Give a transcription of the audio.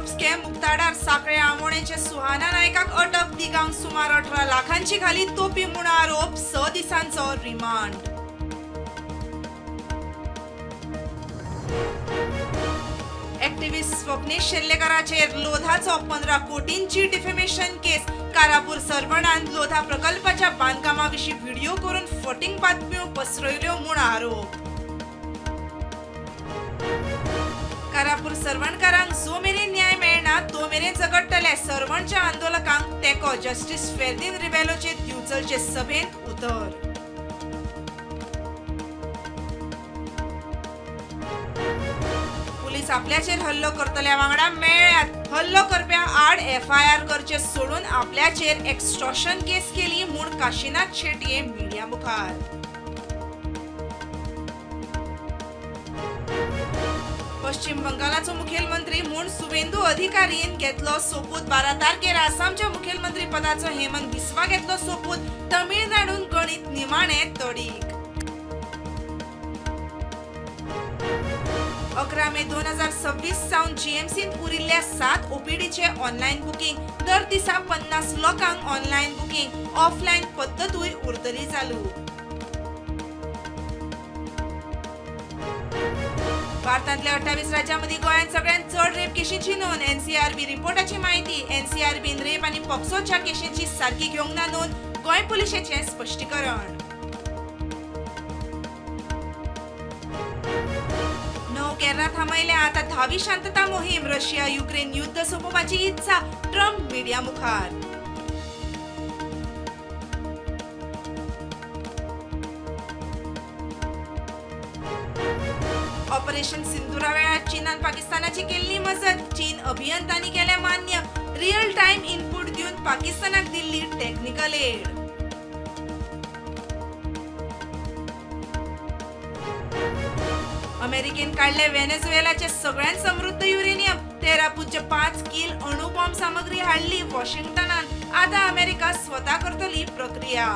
Scam मुक्ताडार साखळे आमोणेचे सुहाना नायकाक अटक, तिगांक सुमार 18 लाखांची खाली तोपी म्हूण आरोप, 6 दिसांचो रिमांड. ॲक्टिव्हिस्ट स्वप्नीश शेल्लेकराचेर लोधाचो 15 कोटींची डिफेमेशन केस. कारापूर सरवणान लोधा प्रकल्पाच्या बांदकामा विशीं व्हिडिओ करून फटींग बातम्यो पसरयल्यो म्हूण आरोप. कारापूर सरवणकारांक जो मेरेन न्याय मेळना तो मेरेन झगडटले सरवणच्या आंदोलकांक तेको. जस्टिस फेर्दीन रिबेलोचे दिवचलचे सभेत उतर. पुलीस आपल्याचेर हल्लो करतल्या वांगडा मेळ्ळ्यात. हल्लो करप्या आड FIR करचे सोडून आपल्याचेर एक्स्टॉर्शन केस केली म्हूण काशीनाथ शेटये मिडिया मुखार. पश्चिम बंगालाचो मुखेलमंत्री म्हूण सुवेंदू अधिकारीन घेतलो सोपूत. 12 तारखेर आसामच्या मुखेलमंत्री पदाचो हेमंत बिस्वा घेतलो सोपूत. तमिळनाडून गणित निमाणे तडीक. 11 मे 2026 सावन GMCत उरिल्ल्या 7 OPDचे ऑनलायन बुकींग. दर दिसा 50 लोकांक ऑनलायन बुकींग. ऑफलायन पद्दतूय उरतली चालू. भारतांतल्या 28 राज्यांमदी गोंयांत सगळ्यांत चड रेप केशींची नोंद. NCRB रिपोर्टाची म्हायती. NCRBन रेप आनी पॉक्सोच्या केशींची सारकी घेवंक ना नोंद. गोंय पुलिशेचें स्पश्टीकरण. केरळात थांबयल्या आता 10वी शांतता मोहीम. रशिया युक्रेन युद्ध सोंपोवपाची इत्सा. ट्रम्प मिडिया मुखार. ऑपरेशन सिंधुरा वेळार चीनान पाकिस्तानाची केल्ली मजत. चीन अभियंत्यांनी केले मान्य. रियल टाइम इनपुट दिवन पाकिस्तानाक दिल्ली टेक्निकल एड. अमेरिकेन काढले व्हेनेझुएलाचे सगळ्यात समृद्ध युरेनियम. 13.5 किल अणुबॉम्ब सामग्री हाडली वॉशिंग्टनान. आता अमेरिका स्वता करतली प्रक्रिया.